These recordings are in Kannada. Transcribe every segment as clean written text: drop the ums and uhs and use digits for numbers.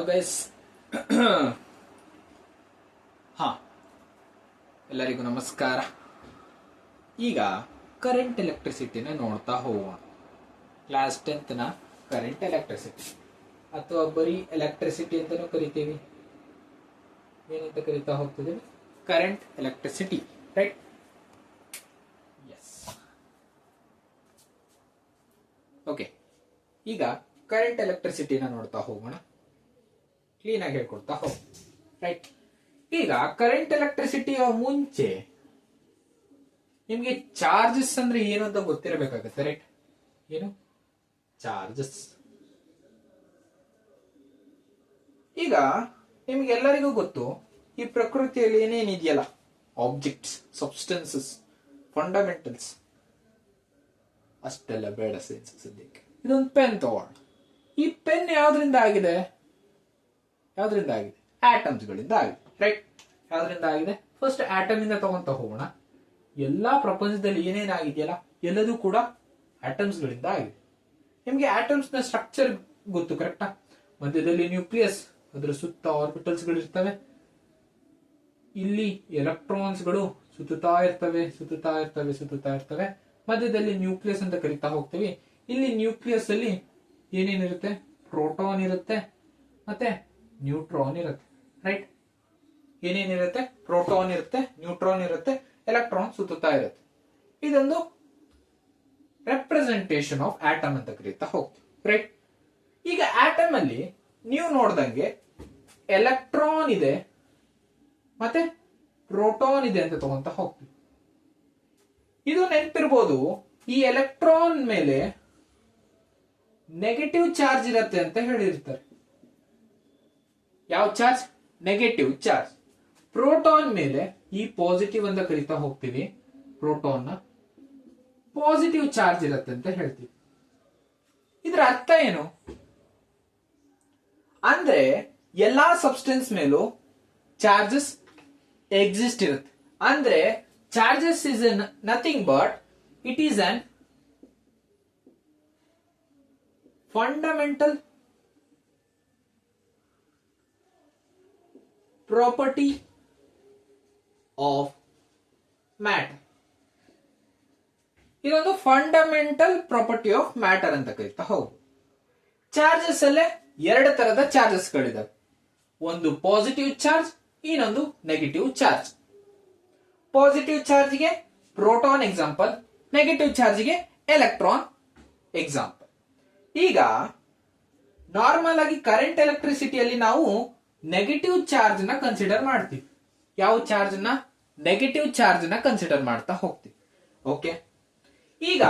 ಗೈಸ್. ಹಾ, ಎಲ್ಲರಿಗೂ ನಮಸ್ಕಾರ. ಈಗ ಕರೆಂಟ್ ಎಲೆಕ್ಟ್ರಿಸಿಟಿನ ನೋಡ್ತಾ ಹೋಗೋಣ. ಕ್ಲಾಸ್ 10th ನ ಕರೆಂಟ್ ಎಲೆಕ್ಟ್ರಿಸಿಟಿ ಅಥವಾ ಬರೀ ಎಲೆಕ್ಟ್ರಿಸಿಟಿ ಅಂತಾನೂ ಕರಿತೀವಿ. ಏನಂತ ಕರಿತಾ ಹೋಗ್ತಿದ್ದೀವಿ? Current electricity, right? Yes. Okay, ಈಗ ಕರೆಂಟ್ ಎಲೆಕ್ಟ್ರಿಸಿಟಿನ ನೋಡ್ತಾ ಹೋಗೋಣ. ಕ್ಲೀನ್ ಆಗಿ ಹೇಳ್ಕೊಡ್ತಾ ಹೋಗಿ, ರೈಟ್? ಈಗ ಕರೆಂಟ್ ಎಲೆಕ್ಟ್ರಿಸಿಟಿಯ ಮುಂಚೆ ನಿಮ್ಗೆ ಚಾರ್ಜಸ್ ಅಂದ್ರೆ ಏನು ಅಂತ ಗೊತ್ತಿರಬೇಕಾಗತ್ತೆ, ರೈಟ್? ಏನು ಚಾರ್ಜಸ್? ಈಗ ನಿಮ್ಗೆಲ್ಲರಿಗೂ ಗೊತ್ತು, ಈ ಪ್ರಕೃತಿಯಲ್ಲಿ ಏನೇನಿದೆಯಲ್ಲ, ಆಬ್ಜೆಕ್ಟ್ಸ್, ಸಬ್ಸ್ಟೆನ್ಸಸ್, ಫಂಡಮೆಂಟಲ್ಸ್, ಅಷ್ಟೆಲ್ಲ ಬೇಡ ಸದ್ಯಕ್ಕೆ. ಇದೊಂದು ಪೆನ್ ತಗೋಣ. ಈ ಪೆನ್ ಯಾವ್ದ್ರಿಂದ ಆಗಿದೆ? ಆಟಮ್ಸ್ ಗಳಿಂದ ಆಗಿದೆ, ರೈಟ್? ಯಾವ್ದ್ರಿಂದ ಆಗಿದೆ? ಫಸ್ಟ್ ಆಟಮ್ ಇಂದ ತಗೊಂತ ಹೋಗೋಣ. ಎಲ್ಲಾ ಪ್ರಪಂಚದಲ್ಲಿ ಏನೇನಾಗಿದೆಯಲ್ಲ ಎಲ್ಲದೂ ಕೂಡ ಆಟಮ್ಸ್ ಗಳಿಂದ ಆಗಿದೆ. ನಿಮ್ಗೆ ಆಟಮ್ಸ್ ನ ಸ್ಟ್ರಕ್ಚರ್ ಗೊತ್ತು, ಕರೆಕ್ಟಾ? ಮಧ್ಯದಲ್ಲಿ ನ್ಯೂಕ್ಲಿಯಸ್, ಅದರ ಸುತ್ತ ಆರ್ಬಿಟಲ್ಸ್ ಗಳು ಇರ್ತವೆ. ಇಲ್ಲಿ ಎಲೆಕ್ಟ್ರಾನ್ಸ್ ಗಳು ಸುತ್ತುತ್ತಾ ಇರ್ತವೆ. ಮಧ್ಯದಲ್ಲಿ ನ್ಯೂಕ್ಲಿಯಸ್ ಅಂತ ಕರಿತಾ ಹೋಗ್ತೀವಿ. ಇಲ್ಲಿ ನ್ಯೂಕ್ಲಿಯಸ್ ಅಲ್ಲಿ ಏನೇನಿರುತ್ತೆ? ಪ್ರೋಟಾನ್ ಇರುತ್ತೆ, ಮತ್ತೆ ನ್ಯೂಟ್ರಾನ್ ಇರುತ್ತೆ, ರೈಟ್? ಏನೇನಿರುತ್ತೆ? ಪ್ರೋಟಾನ್ ಇರುತ್ತೆ, ನ್ಯೂಟ್ರಾನ್ ಇರುತ್ತೆ, ಎಲೆಕ್ಟ್ರಾನ್ ಸುತ್ತುತ್ತಾ ಇರುತ್ತೆ. ಇದೊಂದು ರೆಪ್ರೆಸೆಂಟೇಷನ್ ಆಫ್ ಆಟಮ್ ಅಂತ ಕರೀತಾ ಹೋಗ್ತೀವಿ, ರೈಟ್? ಈಗ ಆಟಮ್ ಅಲ್ಲಿ ನೀವು ನೋಡ್ದಂಗೆ ಎಲೆಕ್ಟ್ರಾನ್ ಇದೆ ಮತ್ತೆ ಪ್ರೋಟಾನ್ ಇದೆ ಅಂತ ತಗೊಂತ ಹೋಗ್ತೀವಿ. ಇದು ನೆನಪಿರ್ಬೋದು, ಈ ಎಲೆಕ್ಟ್ರಾನ್ ಮೇಲೆ ನೆಗೆಟಿವ್ ಚಾರ್ಜ್ ಇರುತ್ತೆ ಅಂತ ಹೇಳಿರ್ತಾರೆ. ಯಾವ ಚಾರ್ಜ್? Negative charge. ಪ್ರೋಟಾನ್ ಮೇಲೆ ಈ ಪಾಸಿಟಿವ್ ಅಂತ ಕರಿತಾ ಹೋಗ್ತೀವಿ. ಪ್ರೋಟಾನ್ ನ ಪಾಸಿಟಿವ್ ಚಾರ್ಜ್ ಇರುತ್ತೆ ಅಂತ ಹೇಳ್ತೀವಿ. ಇದರ ಅರ್ಥ ಏನು ಅಂದ್ರೆ, ಎಲ್ಲಾ ಸಬ್ಸ್ಟೆನ್ಸ್ ಮೇಲೂ ಚಾರ್ಜಸ್ ಎಕ್ಸಿಸ್ಟ್ ಇರುತ್ತೆ. ಅಂದ್ರೆ charges is nothing but it is an fundamental property of matter. ಇದೊಂದು ಫಂಡಮೆಂಟಲ್ ಪ್ರಾಪರ್ಟಿ ಆಫ್ ಮ್ಯಾಟರ್ ಅಂತ ಕರೀತಾ ಹೌದು. ಚಾರ್ಜಸ್ ಅಲ್ಲೇ ಎರಡು ತರದ ಚಾರ್ಜಸ್ ಗಳಿದಾವೆ. ಒಂದು ಪಾಸಿಟಿವ್ ಚಾರ್ಜ್, ಇನ್ನೊಂದು ನೆಗೆಟಿವ್ ಚಾರ್ಜ್. ಪಾಸಿಟಿವ್ ಚಾರ್ಜ್ಗೆ ಪ್ರೋಟಾನ್ ಎಕ್ಸಾಂಪಲ್, ನೆಗೆಟಿವ್ ಚಾರ್ಜ್ಗೆ ಎಲೆಕ್ಟ್ರಾನ್ ಎಕ್ಸಾಂಪಲ್. ಈಗ ನಾರ್ಮಲ್ ಆಗಿ ಕರೆಂಟ್ ಎಲೆಕ್ಟ್ರಿಸಿಟಿಯಲ್ಲಿ ನಾವು ನೆಗೆಟಿವ್ ಚಾರ್ಜ್ ನ ಕನ್ಸಿಡರ್ ಮಾಡ್ತೀವಿ. ಯಾವ ಚಾರ್ಜ್ ನ? ನೆಗೆಟಿವ್ ಚಾರ್ಜ್ ನ ಕನ್ಸಿಡರ್ ಮಾಡ್ತಾ ಹೋಗ್ತೀವಿ. ಓಕೆ, ಈಗ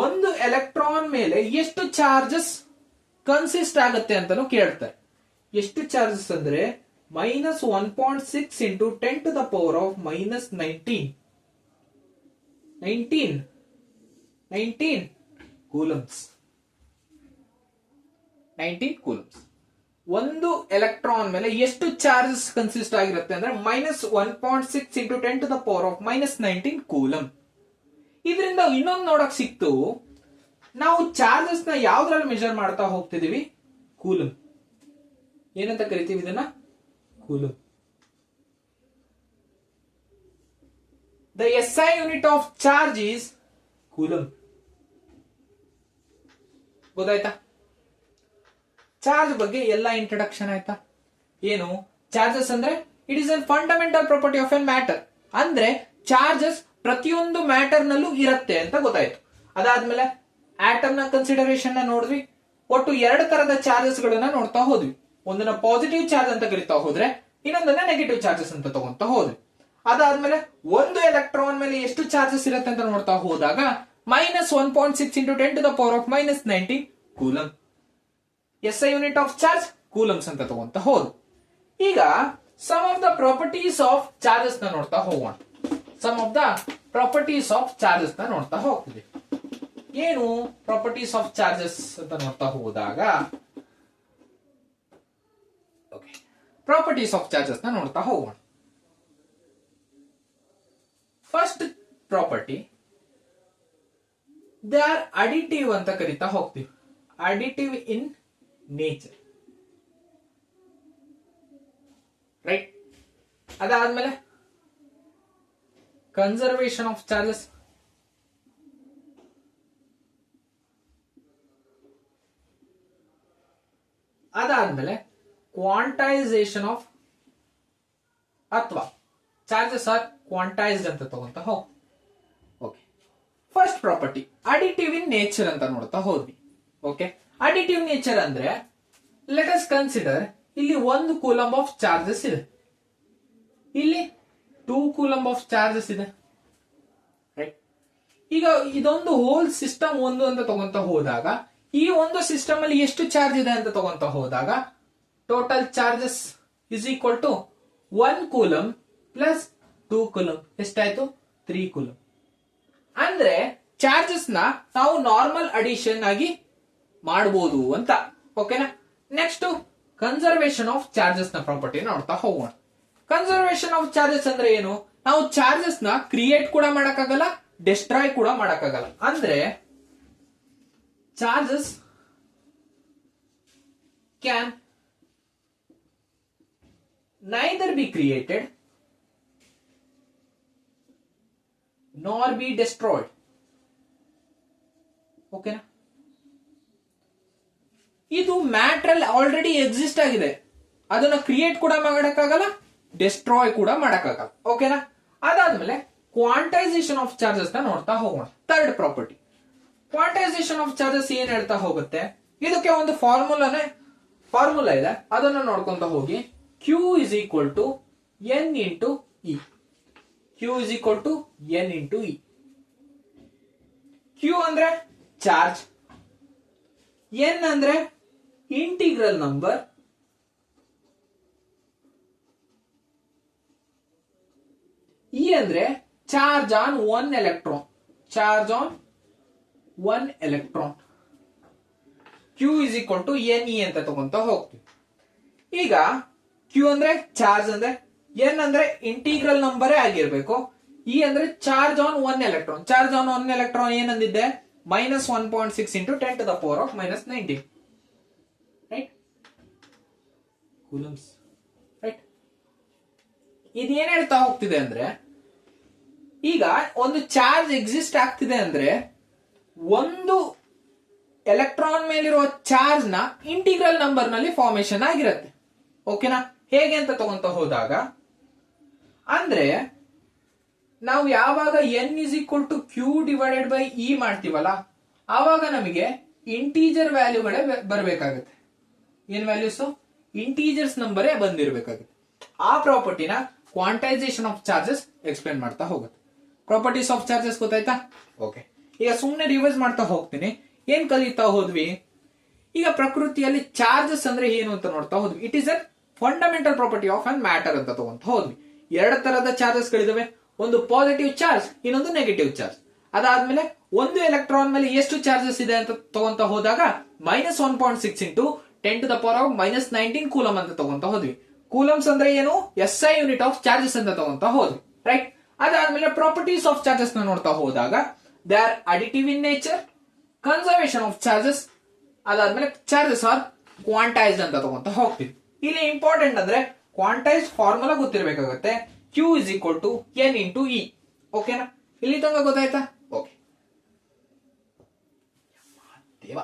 ಒಂದು ಎಲೆಕ್ಟ್ರಾನ್ ಮೇಲೆ ಎಷ್ಟು ಚಾರ್ಜಸ್ ಕನ್ಸಿಸ್ಟ್ ಆಗುತ್ತೆ ಅಂತಾನು ಕೇಳ್ತಾರೆ. ಎಷ್ಟು ಚಾರ್ಜಸ್ ಅಂದ್ರೆ -1.6 into 10 to the power of -19 coulombs. 19 coulombs. ಒಂದು ಎಲೆಕ್ಟ್ರಾನ್ ಮೇಲೆ ಎಷ್ಟು ಚಾರ್ಜಸ್ ಕನ್ಸಿಸ್ಟ್ ಆಗಿರುತ್ತೆ ಅಂದ್ರೆ -1.6 into 10 to the power of -19 coulomb. ಇದರಿಂದ ಇನ್ನೊಂದು ನೋಡಕ್ ಸಿಕ್ತು, ನಾವು ಚಾರ್ಜಸ್ ನ ಯಾವ್ದ್ರಲ್ಲಿ ಮೆಜರ್ ಮಾಡ್ತಾ ಹೋಗ್ತಿದೀವಿ? ಕೂಲಮ್. ಏನಂತ ಕರಿತೀವಿ ಇದನ್ನ? Coulomb. The SI unit of charge is coulomb. ಗೊತ್ತಾಯ್ತಾ? ಚಾರ್ಜ್ ಬಗ್ಗೆ ಎಲ್ಲ ಇಂಟ್ರಡಕ್ಷನ್ ಆಯ್ತಾ? ಏನು ಚಾರ್ಜಸ್ ಅಂದ್ರೆ? It is an fundamental property of N matter. ಅಂದ್ರೆ ಚಾರ್ಜಸ್ ಪ್ರತಿಯೊಂದು ಮ್ಯಾಟರ್ ನಲ್ಲೂ ಇರುತ್ತೆ ಅಂತ ಗೊತ್ತಾಯ್ತು. ಅದಾದ್ಮೇಲೆ ಆಟಮ್ ನ ಕನ್ಸಿಡರೇಷನ್ ನ ನೋಡಿದ್ವಿ. ಒಟ್ಟು ಎರಡು ತರದ ಚಾರ್ಜಸ್ ಗಳನ್ನ ನೋಡ್ತಾ ಹೋದ್ವಿ. ಒಂದನ್ನ ಪಾಸಿಟಿವ್ ಚಾರ್ಜ್ ಅಂತ ಕರಿತಾ ಹೋದ್ರೆ, ಇನ್ನೊಂದನ್ನ ನೆಗೆಟಿವ್ ಚಾರ್ಜಸ್ ಅಂತ ತಗೊಂತಾ ಹೋದ್ವಿ. ಅದಾದ್ಮೇಲೆ ಒಂದು ಎಲೆಕ್ಟ್ರಾನ್ ಮೇಲೆ ಎಷ್ಟು ಚಾರ್ಜಸ್ ಇರುತ್ತೆ ಅಂತ ನೋಡ್ತಾ ಹೋದಾಗ -1.6 into 10 to the power of -19 coulomb. SI unit of charge coulombs ಅಂತ ತಗೊಂತ ಹೋದು. ಈಗ some of the properties of charges ನ ನೋಡ್ತಾ ಹೋಗೋಣ. Some of the properties of charges ನ ನೋಡ್ತಾ ಹೋಗ್ತೀವಿ. ಏನು ಪ್ರಾಪರ್ಟೀಸ್ ಆಫ್ ಚಾರ್ಜಸ್ ಅಂತ ನೋಡ್ತಾ ಹೋದಾಗ, ಪ್ರಾಪರ್ಟೀಸ್ ಆಫ್ ಚಾರ್ಜಸ್ ನ ನೋಡ್ತಾ ಹೋಗೋಣ. First property, they are additive ಅಂತ ಕರಿತಾ ಹೋಗ್ತೀವಿ. Additive in nature. ರೈಟ್. ಅದಾದ್ಮೇಲೆ ಕನ್ಸರ್ವೇಷನ್ ಆಫ್ ಚಾರ್ಜಸ್. ಅದಾದ್ಮೇಲೆ ಕ್ವಾಂಟೈಸೇಷನ್ ಆಫ್, ಅಥವಾ ಚಾರ್ಜಸ್ ಆರ್ ಕ್ವಾಂಟೈಸ್ಡ್ ಅಂತ ತಗೊಂತ ಹೋಗಿ. Okay, first property additive in nature ಅಂತ ನೋಡ್ತಾ ಹೋದ್ವಿ. ಓಕೆ, ಅಡಿಟಿವ್ ನೇಚರ್ ಅಂದ್ರೆ ಲೆಟ್ ಅಸ್ ಕನ್ಸಿಡರ್ ಇಲ್ಲಿ 1 ಕೂಲಂಬ್ ಆಫ್ ಚಾರ್ಜಸ್ ಇದೆ, ಇಲ್ಲಿ 2 ಕೂಲಂಬ್ ಆಫ್ ಚಾರ್ಜಸ್ ಇದೆ. ರೈಟ್. ಈಗ ಇದೊಂದು ಹೋಲ್ ಸಿಸ್ಟಮ್ ಒಂದು ಅಂತ ತಗೊಂತ ಹೋದಾಗ ಈ ಒಂದು ಸಿಸ್ಟಮ್ ಅಲ್ಲಿ ಎಷ್ಟು ಚಾರ್ಜ್ ಇದೆ ಅಂತ ತಗೊಂತ ಹೋದಾಗ total charges is equal to 1 coulomb plus 2 coulomb ಎಷ್ಟಾಯ್ತು? 3 ಕೂಲಂಬ್. ಅಂದ್ರೆ ಚಾರ್ಜಸ್ ನ ನಾವು ನಾರ್ಮಲ್ ಅಡಿಷನ್ ಆಗಿ ಮಾಡಬಹುದು ಅಂತ. ಓಕೆನಾ? ನೆಕ್ಸ್ಟ್ ಕನ್ಸರ್ವೇಷನ್ ಆಫ್ ಚಾರ್ಜಸ್ ನ ಪ್ರಾಪರ್ಟಿ ನೋಡ್ತಾ ಹೋಗೋಣ. ಕನ್ಸರ್ವೇಷನ್ ಆಫ್ ಚಾರ್ಜಸ್ ಅಂದ್ರೆ ಏನು? ನಾವು ಚಾರ್ಜಸ್ ನ ಕ್ರಿಯೇಟ್ ಕೂಡ ಮಾಡಕ್ಕಾಗಲ್ಲ, ಡಿಸ್ಟ್ರಾಯ್ ಕೂಡ ಮಾಡಕ್ಕಾಗಲ್ಲ. ಅಂದ್ರೆ charges can neither be created nor be destroyed. ಓಕೆನಾ? ಇದು ಮ್ಯಾಟರ್ ಆಲ್ರೆಡಿ ಎಕ್ಸಿಸ್ಟ್ ಆಗಿದೆ, ಅದನ್ನ ಕ್ರಿಯೇಟ್ ಕೂಡ ಮಾಡಕ್ಕಾಗಲ್ಲ, ಡಿಸ್ಟ್ರಾಯ್ ಕೂಡ ಮಾಡಕ್ಕಾಗಲ್ಲ. ಓಕೆನಾ? ಅದಾದ್ಮೇಲೆ ಕ್ವಾಂಟೈಸೇಷನ್ ಆಫ್ ಚಾರ್ಜಸ್ ನ ನೋಡ್ತಾ ಹೋಗೋಣ. Third property quantisation of charges ಏನ್ ಹೇಳ್ತಾ ಹೋಗುತ್ತೆ, ಇದಕ್ಕೆ ಒಂದು ಫಾರ್ಮುಲಾ ಇದೆ, ಅದನ್ನ ನೋಡ್ಕೊಂತ ಹೋಗಿ. Q is equal to N into E. Q is equal to N into E. Q ಅಂದ್ರೆ ಚಾರ್ಜ್, N ಅಂದ್ರೆ ಇಂಟಿಗ್ರಲ್ ನಂಬರ್, E ಅಂದ್ರೆ charge on 1 electron. Charge on 1 electron. Q is equal to Ne ಅಂತ ತಗೊಂತ ಹೋಗ್ತೀವಿ. ಈಗ Q ಅಂದ್ರೆ ಚಾರ್ಜ್ ಅಂದ್ರೆ, N ಅಂದ್ರೆ ಇಂಟಿಗ್ರಲ್ ನಂಬರೇ ಆಗಿರ್ಬೇಕು, E ಅಂದ್ರೆ charge on 1 electron. Charge on 1 electron ಏನಂದಿದ್ದೆ? -1.6 into 10 to the power of -19. Right? Coulombs. Right? ಇದೇನ್ ಹೇಳ್ತಾ ಹೋಗ್ತಿದೆ ಅಂದ್ರೆ, ಈಗ ಒಂದು ಚಾರ್ಜ್ ಎಕ್ಸಿಸ್ಟ್ ಆಗ್ತಿದೆ ಅಂದ್ರೆ ಒಂದು ಎಲೆಕ್ಟ್ರಾನ್ ಮೇಲಿರುವ ಚಾರ್ಜ್ ನ ಇಂಟಿಗ್ರಲ್ ನಂಬರ್ ನಲ್ಲಿ ಫಾರ್ಮೇಶನ್ ಆಗಿರುತ್ತೆ. ಓಕೆನಾ? ಹೇಗೆ ಅಂತ ತಗೊಂತ ಹೋದಾಗ, ಅಂದ್ರೆ ನಾವು ಯಾವಾಗ N is equal to Q divided by E ಮಾಡ್ತೀವಲ್ಲ, ಆವಾಗ ನಮಗೆ ಇಂಟೀಜರ್ ವ್ಯಾಲ್ಯೂಗಳೇ ಬರಬೇಕಾಗುತ್ತೆ. ಏನ್ ವ್ಯಾಲ್ಯೂಸ್? ಇಂಟೀಜರ್ಸ್ ನಂಬರೇ ಬಂದಿರಬೇಕಾಗುತ್ತೆ. ಆ ಪ್ರಾಪರ್ಟಿನ ಕ್ವಾಂಟೈಸೇಷನ್ ಆಫ್ ಚಾರ್ಜಸ್ ಎಕ್ಸ್ಪ್ಲೇನ್ ಮಾಡ್ತಾ ಹೋಗುತ್ತೆ. ಪ್ರಾಪರ್ಟೀಸ್ ಆಫ್ ಚಾರ್ಜಸ್ ಗೊತ್ತಾಯ್ತಾ? ಓಕೆ, ಈಗ ಸುಮ್ಮನೆ ರಿವೈಸ್ ಮಾಡ್ತಾ ಹೋಗ್ತೀನಿ. ಏನ್ ಕಲಿತಾ ಹೋದ್ವಿ? ಈಗ ಪ್ರಕೃತಿಯಲ್ಲಿ ಚಾರ್ಜಸ್ ಅಂದ್ರೆ ಏನು ಅಂತ ನೋಡ್ತಾ ಹೋದ್ವಿ. It is a fundamental property of an matter ಅಂತ ತಗೊಂತ ಹೋದ್ವಿ. 2 ತರದ ಚಾರ್ಜಸ್ ಗಳಿದಾವೆ, ಒಂದು ಪಾಸಿಟಿವ್ ಚಾರ್ಜ್, ಇನ್ನೊಂದು ನೆಗೆಟಿವ್ ಚಾರ್ಜ್. ಅದಾದ್ಮೇಲೆ ಒಂದು ಎಲೆಕ್ಟ್ರಾನ್ ಮೇಲೆ ಎಷ್ಟು ಚಾರ್ಜಸ್ ಇದೆ ಅಂತ ತಗೊಂತ ಹೋದಾಗ -1.6 into 10 to the power of -19 coulomb ಅಂತ ತಗೊಂತ ಹೋದ್ವಿ. ಕೂಲಮ್ಸ್ ಅಂದ್ರೆ ಏನು? SI ಯೂನಿಟ್ ಆಫ್ ಚಾರ್ಜಸ್ ಅಂತ ತಗೊಂತ ಹೋದ್ವಿ. ರೈಟ್? ಅದಾದ್ಮೇಲೆ ಪ್ರಾಪರ್ಟೀಸ್ ಆಫ್ ಚಾರ್ಜಸ್ ನ ನೋಡ್ತಾ ಹೋದಾಗ they are additive in nature, conservation of charges, ಅದಾದ್ಮೇಲೆ ಚಾರ್ಜಸ್ ಆರ್ ಕ್ವಾಂಟೈಸ್ಡ್ ಅಂತ ತಗೊಂತ ಹೋಗ್ತೀವಿ. ಇಲ್ಲಿ ಇಂಪಾರ್ಟೆಂಟ್ ಅಂದ್ರೆ ಕ್ವಾಂಟೈಸ್ಡ್ formula ಗೊತ್ತಿರಬೇಕಾಗುತ್ತೆ. Q is equal to N into E. ಓಕೆನಾ? ಇಲ್ಲಿ ತನಕ ಗೊತ್ತಾಯ್ತಾ? ಓಕೆ. ದೇವ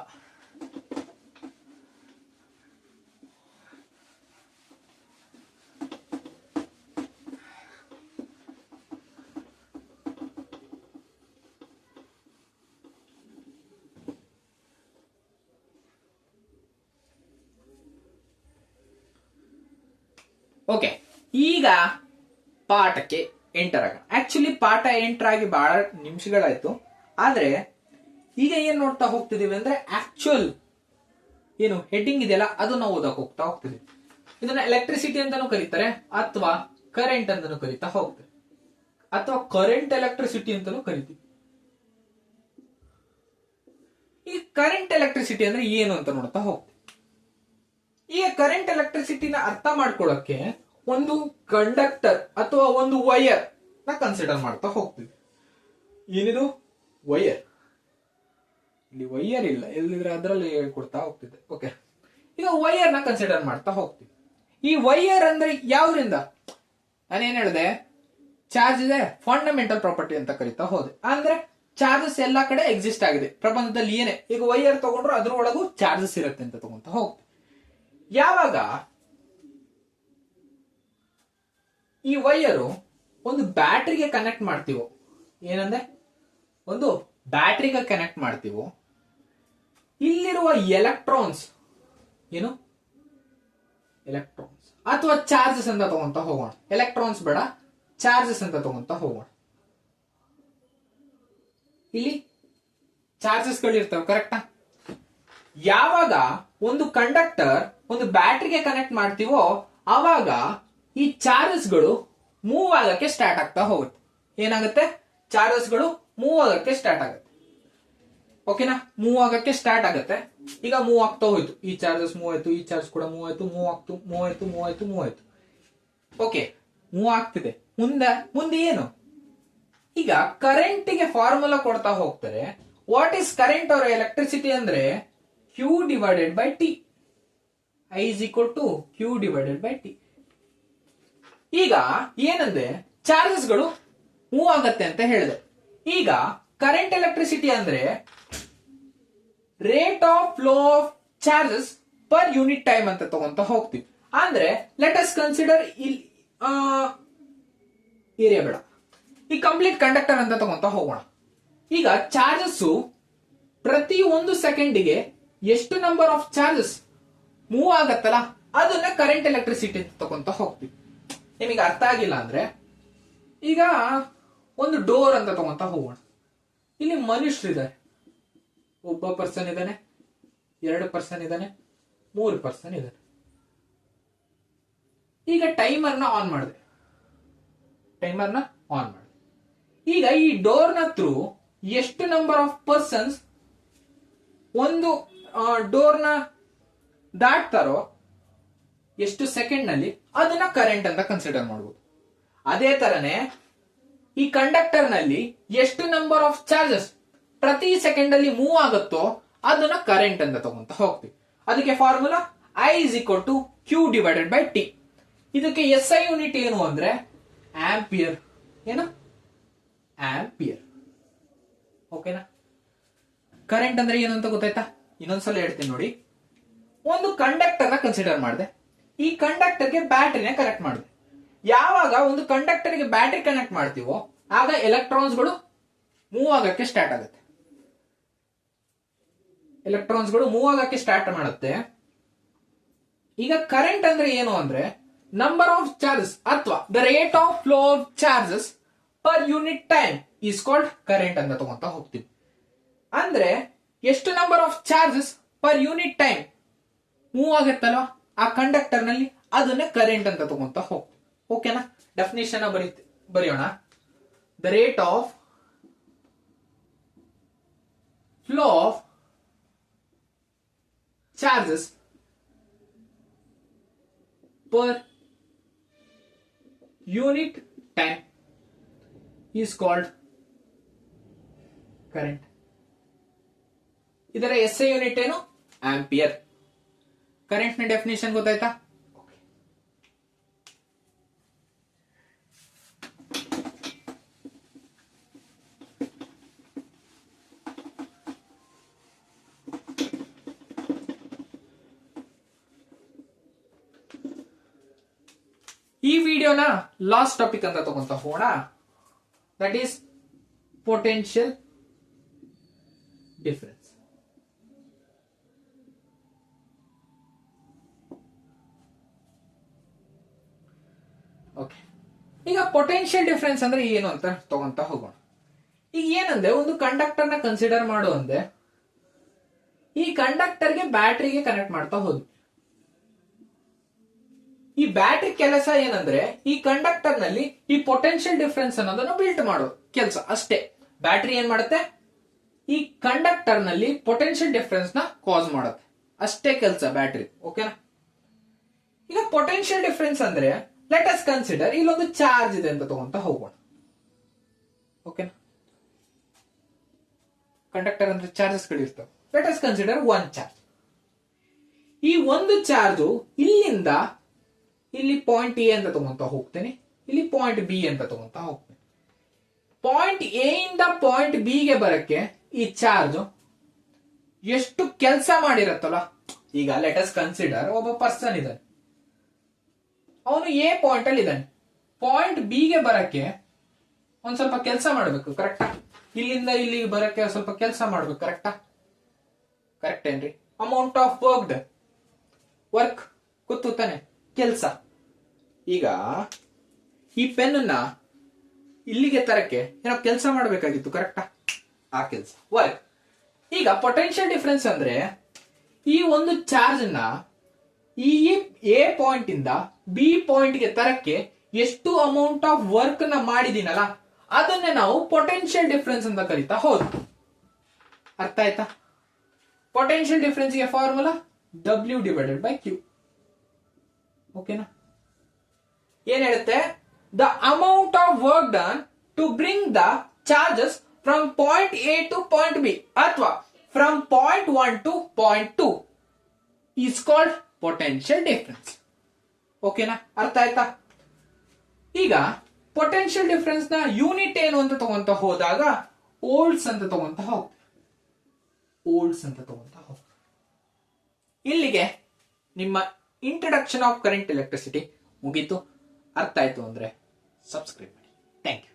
ಓಕೆ, ಈಗ ಪಾಠಕ್ಕೆ ಎಂಟರ್ ಆಗೋಣ. ಆಕ್ಚುಲಿ ಪಾಠ ಎಂಟರ್ ಆಗಿ ಬಹಳ ನಿಮಿಷಗಳಾಯ್ತು, ಆದ್ರೆ ಈಗ ಏನ್ ನೋಡ್ತಾ ಹೋಗ್ತಿದೀವಿ ಅಂದ್ರೆ ಆಕ್ಚುಯಲ್ ಏನು ಹೆಡ್ಡಿಂಗ್ ಇದೆಯಲ್ಲ ಅದು ನಾವು ಓದಕ್ ಹೋಗ್ತಾ ಹೋಗ್ತಿದೀವಿ. ಇದನ್ನ ಎಲೆಕ್ಟ್ರಿಸಿಟಿ ಅಂತಾನೂ ಕರೀತಾರೆ, ಅಥವಾ ಕರೆಂಟ್ ಅಂತಾನೂ ಕರೀತಾ ಹೋಗ್ತಾರೆ, ಅಥವಾ ಕರೆಂಟ್ ಎಲೆಕ್ಟ್ರಿಸಿಟಿ ಅಂತಾನೂ ಕರಿತೀವಿ. ಈ ಕರೆಂಟ್ ಎಲೆಕ್ಟ್ರಿಸಿಟಿ ಅಂದ್ರೆ ಏನು ಅಂತ ನೋಡ್ತಾ ಹೋಗ್ತೀವಿ. ಈಗ ಕರೆಂಟ್ ಎಲೆಕ್ಟ್ರಿಸಿಟಿನ ಅರ್ಥ ಮಾಡ್ಕೊಳ್ಳಕ್ಕೆ ಒಂದು ಕಂಡಕ್ಟರ್ ಅಥವಾ ಒಂದು ವೈರ್ ನ ಕನ್ಸಿಡರ್ ಮಾಡ್ತಾ ಹೋಗ್ತೀವಿ. ಏನಿದು? ವೈರ್. ಇಲ್ಲಿ ವೈರ್ ಇಲ್ಲ, ಎಲ್ಲಿದ್ರೆ ಅದರಲ್ಲಿ ಹೇಳ್ಕೊಡ್ತಾ ಹೋಗ್ತಿದ್ದೆ. ಓಕೆ, ಈಗ ವೈರ್ ನ ಕನ್ಸಿಡರ್ ಮಾಡ್ತಾ ಹೋಗ್ತೀವಿ. ಈ ವೈಯರ್ ಅಂದ್ರೆ ಯಾವ್ದ್ರಿಂದ? ನಾನೇನ್ ಹೇಳಿದೆ, ಚಾರ್ಜ್ ಇದೆ ಫಂಡಮೆಂಟಲ್ ಪ್ರಾಪರ್ಟಿ ಅಂತ ಕರಿತಾ ಹೋದೆ. ಅಂದ್ರೆ ಚಾರ್ಜಸ್ ಎಲ್ಲಾ ಕಡೆ ಎಕ್ಸಿಸ್ಟ್ ಆಗಿದೆ ಪ್ರಪಂಚದಲ್ಲಿ. ಏನೇ ಈಗ ವೈಯರ್ ತಗೊಂಡ್ರು ಅದ್ರೊಳಗೂ ಚಾರ್ಜಸ್ ಇರುತ್ತೆ ಅಂತ ತಗೊಂತ ಹೋಗ್ತೀವಿ. ಯಾವಾಗ ಈ ವೈಯರು ಒಂದು ಬ್ಯಾಟ್ರಿಗೆ ಕನೆಕ್ಟ್ ಮಾಡ್ತೀವೋ, ಏನಂದ್ರೆ ಒಂದು ಬ್ಯಾಟ್ರಿಗೆ ಕನೆಕ್ಟ್ ಮಾಡ್ತೀವೋ, ಇಲ್ಲಿರುವ ಎಲೆಕ್ಟ್ರಾನ್ಸ್ ಏನು ಎಲೆಕ್ಟ್ರಾನ್ಸ್ ಅಥವಾ ಚಾರ್ಜಸ್ ಅಂತ ತಗೊಂತ ಹೋಗೋಣ. ಎಲೆಕ್ಟ್ರಾನ್ಸ್ ಬೇಡ, ಚಾರ್ಜಸ್ ಅಂತ ತಗೊಂತ ಹೋಗೋಣ. ಇಲ್ಲಿ ಚಾರ್ಜಸ್ ಗಳಿರ್ತವೆ, ಕರೆಕ್ಟಾ? ಯಾವಾಗ ಒಂದು ಕಂಡಕ್ಟರ್ ಒಂದು ಬ್ಯಾಟ್ರಿಗೆ ಕನೆಕ್ಟ್ ಮಾಡ್ತೀವೋ ಆವಾಗ ಈ ಚಾರ್ಜಸ್ ಗಳು ಮೂವ್ ಆಗಕ್ಕೆ ಸ್ಟಾರ್ಟ್ ಆಗ್ತಾ ಹೋಗುತ್ತೆ. ಏನಾಗುತ್ತೆ? ಚಾರ್ಜಸ್ ಗಳು ಮೂವ್ ಆಗಕ್ಕೆ ಸ್ಟಾರ್ಟ್ ಆಗುತ್ತೆ. ಓಕೆನಾ? ಮೂವ್ ಆಗಕ್ಕೆ ಸ್ಟಾರ್ಟ್ ಆಗುತ್ತೆ. ಈಗ ಮೂವ್ ಆಗ್ತಾ ಹೋಯ್ತು, ಈ ಚಾರ್ಜಸ್ ಮೂವ್ ಆಯ್ತು, ಈ ಚಾರ್ಜ್ ಕೂಡ ಮೂವ್ ಆಯ್ತು, ಮೂವ್ ಆಯ್ತು. ಓಕೆ, ಮೂವ್ ಆಗ್ತಿದೆ. ಮುಂದೆ ಏನು? ಈಗ ಕರೆಂಟಿಗೆ ಫಾರ್ಮುಲಾ ಕೊಡ್ತಾ ಹೋಗ್ತಾರೆ. What is current our electricity ಅಂದ್ರೆ Q divided by T. I is equal to Q divided by T. ಈಗ ಏನಂದ್ರೆ ಚಾರ್ಜಸ್ ಗಳು ಮೂವ್ ಆಗತ್ತೆ ಅಂತ ಹೇಳಿದೆ. ಈಗ ಕರೆಂಟ್ ಎಲೆಕ್ಟ್ರಿಸಿಟಿ ಅಂದ್ರೆ rate of flow of charges per unit time ಅಂತ ತಗೊಂತ ಹೋಗ್ತೀವಿ. ಅಂದ್ರೆ ಲೆಟ್ ಅಸ್ ಕನ್ಸಿಡರ್ ಏರಿಯಾ ಬೇಡ, ಈ ಕಂಪ್ಲೀಟ್ ಕಂಡಕ್ಟರ್ ಅಂತ ತಗೊಂತ ಹೋಗೋಣ. ಈಗ ಚಾರ್ಜಸ್ ಪ್ರತಿ 1 ಸೆಕೆಂಡಿಗೆ ಎಷ್ಟು ನಂಬರ್ ಆಫ್ ಚಾರ್ಜಸ್ ಮೂವ್ ಆಗತ್ತಲ್ಲ ಅದನ್ನ ಕರೆಂಟ್ ಎಲೆಕ್ಟ್ರಿಸಿಟಿ ಅಂತ ತಗೊಂತ ಹೋಗ್ತೀವಿ. ನಿಮಗೆ ಅರ್ಥ ಆಗಿಲ್ಲ ಅಂದ್ರೆ ಈಗ ಒಂದು ಡೋರ್ ಅಂತ ತಗೊಂತ ಹೋಗೋಣ. ಇಲ್ಲಿ ಮನುಷ್ಯರಿದ್ದಾರೆ, ಒಬ್ಬ ಪರ್ಸನ್ ಇದ್ದಾನೆ, 2 ಪರ್ಸನ್ ಇದ್ದಾನೆ, 3 ಪರ್ಸನ್ ಇದ್ದಾನೆ. ಈಗ ಟೈಮರ್ನ ಆನ್ ಮಾಡಿದೆ. ಈಗ ಈ ಡೋರ್ನ ಥ್ರೂ ಎಷ್ಟು ನಂಬರ್ ಆಫ್ ಪರ್ಸನ್ಸ್ ಒಂದು ಡೋರ್ನ ದಾಟ್ತಾರೋ ಎಷ್ಟು ಸೆಕೆಂಡ್ ನಲ್ಲಿ ಅದನ್ನ ಕರೆಂಟ್ ಅಂತ ಕನ್ಸಿಡರ್ ಮಾಡಬಹುದು. ಅದೇ ತರನೇ ಈ ಕಂಡಕ್ಟರ್ ನಲ್ಲಿ ಎಷ್ಟು ನಂಬರ್ ಆಫ್ ಚಾರ್ಜಸ್ ಪ್ರತಿ ಸೆಕೆಂಡ್ ಅಲ್ಲಿ ಮೂವ್ ಆಗುತ್ತೋ ಅದನ್ನ ಕರೆಂಟ್ ಅಂತ ತಗೊಂತ ಹೋಗ್ತೀವಿ. ಅದಕ್ಕೆ formula I is equal to Q divided by T. ಇದಕ್ಕೆ SI ಯೂನಿಟ್ ಏನು ಅಂದ್ರೆ ಆಂಪಿಯರ್. ಏನು? ಆಂಪಿಯರ್. ಓಕೆನಾ? ಕರೆಂಟ್ ಅಂದ್ರೆ ಏನು ಅಂತ ಗೊತ್ತಾಯ್ತಾ? ಇನ್ನೊಂದ್ಸಲ ಹೇಳ್ತೀನಿ ನೋಡಿ. ಒಂದು ಕಂಡಕ್ಟರ್ ನ ಕನ್ಸಿಡರ್ ಮಾಡಿದೆ. ಈ ಕಂಡಕ್ಟರ್ಗೆ ಬ್ಯಾಟ್ರಿನ ಕನೆಕ್ಟ್ ಮಾಡಿದೆ. ಯಾವಾಗ ಒಂದು ಕಂಡಕ್ಟರ್ಗೆ ಬ್ಯಾಟ್ರಿ ಕನೆಕ್ಟ್ ಮಾಡ್ತೀವೋ ಆಗ ಎಲೆಕ್ಟ್ರಾನ್ಸ್ ಗಳು ಮೂವ್ ಆಗಕ್ಕೆ ಸ್ಟಾರ್ಟ್ ಆಗುತ್ತೆ. ಮಾಡುತ್ತೆ. ಈಗ ಕರೆಂಟ್ ಅಂದ್ರೆ ಏನು ಅಂದ್ರೆ ನಂಬರ್ ಆಫ್ ಚಾರ್ಜಸ್ ಅಥವಾ the rate of flow of charges per unit time is called current ಅಂತ ತಗೊಂತ ಹೋಗ್ತೀವಿ. ಅಂದ್ರೆ ಎಷ್ಟು number of charges per unit time move ಆಗುತ್ತಲ್ವಾ ಆ ಕಂಡಕ್ಟರ್ ನಲ್ಲಿ ಅದನ್ನ ಕರೆಂಟ್ ಅಂತ ತಗೊಂತ ಹೋಗ್ತೀವಿ. ಓಕೆನಾ? ಡೆಫಿನಿಷನ್ ಬರೆಯೋಣ. The rate of flow of charges per unit time is called current. ಇದರ SI ಯೂನಿಟ್ ಏನು? ಆಂಪಿಯರ್. ಕರೆಂಟ್ ನ ಡೆಫಿನೇಷನ್ ಗೊತ್ತಾಯ್ತಾ? ಈ ವಿಡಿಯೋನ ಲಾಸ್ಟ್ ಟಾಪಿಕ್ ಅಂತ ತಗೊಂತ ಹೋಗೋಣ. That is potential difference. Okay, ಈಗ ಪೊಟೆನ್ಷಿಯಲ್ ಡಿಫರೆನ್ಸ್ ಅಂದ್ರೆ ಏನು ಅಂತ ತಗೊಂತ ಹೋಗೋಣ. ಈಗ ಏನಂದ್ರೆ ಒಂದು ಕಂಡಕ್ಟರ್ ನ ಕನ್ಸಿಡರ್ ಮಾಡು ಅಂದ್ರೆ ಈ ಕಂಡಕ್ಟರ್ಗೆ ಬ್ಯಾಟ್ರಿಗೆ ಕನೆಕ್ಟ್ ಮಾಡ್ತಾ ಹೋದ್ವಿ. ಈ ಬ್ಯಾಟ್ರಿ ಕೆಲಸ ಏನಂದ್ರೆ ಈ ಕಂಡಕ್ಟರ್ ನಲ್ಲಿ ಈ ಪೊಟೆನ್ಷಿಯಲ್ ಡಿಫರೆನ್ಸ್ ಅನ್ನೋದನ್ನ ಬಿಲ್ಟ್ ಮಾಡೋ ಕೆಲಸ ಅಷ್ಟೇ. ಬ್ಯಾಟ್ರಿ ಏನ್ ಮಾಡುತ್ತೆ? ಈ ಕಂಡಕ್ಟರ್ ನಲ್ಲಿ ಪೊಟೆನ್ಷಿಯಲ್ ಡಿಫರೆನ್ಸ್ ನ ಕಾಸ್ ಮಾಡುತ್ತೆ, ಅಷ್ಟೇ ಕೆಲಸ ಬ್ಯಾಟ್ರಿ. ಓಕೆನಾ? ಈಗ ಪೊಟೆನ್ಷಿಯಲ್ ಡಿಫರೆನ್ಸ್ ಅಂದ್ರೆ ಲೆಟ್ ಅಸ್ ಕನ್ಸಿಡರ್ ಇಲ್ಲೊಂದು ಚಾರ್ಜ್ ಇದೆ ಅಂತ ತಗೊಂತ ಹೋಗೋಣ. ಓಕೆನಾ? ಕಂಡಕ್ಟರ್ ಅಂದ್ರೆ ಚಾರ್ಜಸ್ ಗಳು ಇರ್ತವೆ. Let us consider one charge. ಈ ಒಂದು ಚಾರ್ಜ್ ಇಲ್ಲಿಂದ ಇಲ್ಲಿ ಪಾಯಿಂಟ್ ಎ ಅಂತ ತಗೊಂತ ಹೋಗ್ತೇನೆ, ಇಲ್ಲಿ ಪಾಯಿಂಟ್ ಬಿ ಅಂತ ತಗೊಂತ ಹೋಗ್ತೇನೆ. ಪಾಯಿಂಟ್ ಎ ಇಂದ ಪಾಯಿಂಟ್ ಬಿ ಗೆ ಬರಕ್ಕೆ ಈ ಚಾರ್ಜ್ ಎಷ್ಟು ಕೆಲಸ ಮಾಡಿರತ್ತಲ್ಲ. ಈಗ ಲೆಟಸ್ ಕನ್ಸಿಡರ್ ಒಬ್ಬ ಪರ್ಸನ್ ಇದ್ದಾನೆ, ಅವನು ಎ ಪಾಯಿಂಟ್ ಅಲ್ಲಿ ಇದ್ದಾನೆ. ಪಾಯಿಂಟ್ ಬಿ ಗೆ ಬರಕ್ಕೆ ಒಂದ್ ಸ್ವಲ್ಪ ಕೆಲಸ ಮಾಡಬೇಕು, ಕರೆಕ್ಟಾ? ಇಲ್ಲಿಂದ ಇಲ್ಲಿ ಬರಕ್ಕೆ ಸ್ವಲ್ಪ ಕೆಲಸ ಮಾಡ್ಬೇಕು, ಕರೆಕ್ಟಾ? ಕರೆಕ್ಟ್ ಏನ್ರಿ? ಅಮೌಂಟ್ ಆಫ್ ವರ್ಕ್ ಗೊತ್ತು ತಾನೆ, ಕೆಲಸ. ಈಗ ಈ ಪೆನ್ ಇಲ್ಲಿಗೆ ತರಕ್ಕೆ ಏನೋ ಕೆಲಸ ಮಾಡಬೇಕಾಗಿತ್ತು, ಕರೆಕ್ಟಾ? ಆ ಕೆಲಸ ವರ್ಕ್. ಈಗ ಪೊಟೆನ್ಶಿಯಲ್ ಡಿಫರೆನ್ಸ್ ಅಂದ್ರೆ ಈ ಒಂದು ಚಾರ್ಜ್ ಈ ಎ ಪಾಯಿಂಟ್ ಇಂದ ಬಿ ಪಾಯಿಂಟ್ ಗೆ ತರಕ್ಕೆ ಎಷ್ಟು ಅಮೌಂಟ್ ಆಫ್ ವರ್ಕ್ ಮಾಡಿದೀನಲ್ಲ, ಅದನ್ನೇ ನಾವು ಪೊಟೆನ್ಶಿಯಲ್ ಡಿಫರೆನ್ಸ್ ಅಂತ ಕರೀತಾ ಹೋದ್. ಅರ್ಥ ಆಯ್ತಾ? ಪೊಟೆನ್ಶಿಯಲ್ ಡಿಫರೆನ್ಸ್ ಗೆ ಫಾರ್ಮುಲಾ W/Q. ಓಕೆನಾ? ಏನ್ ಹೇಳುತ್ತೆ? The amount of work done to bring the charges from point A to point B ಅಥವಾ from point 1 to point 2 is called potential difference. ಓಕೆನಾ? ಅರ್ಥ ಆಯ್ತಾ? ಈಗ ಪೊಟೆನ್ಶಿಯಲ್ ಡಿಫರೆನ್ಸ್ ನ ಯೂನಿಟ್ ಏನು ಅಂತ ತಗೊಂತ ಹೋದಾಗ ವೋಲ್ಟ್ಸ್ ಅಂತ ತಗೊಂತ ಹೋಗ್ತೇವೆ. ಇಲ್ಲಿಗೆ ನಿಮ್ಮ ಇಂಟ್ರಡಕ್ಷನ್ ಆಫ್ ಕರೆಂಟ್ ಎಲೆಕ್ಟ್ರಿಸಿಟಿ ಮುಗೀತು. ಅರ್ಥ ಆಯ್ತು ಅಂದ್ರೆ ಸಬ್ಸ್ಕ್ರೈಬ್ ಮಾಡಿ. Thank you.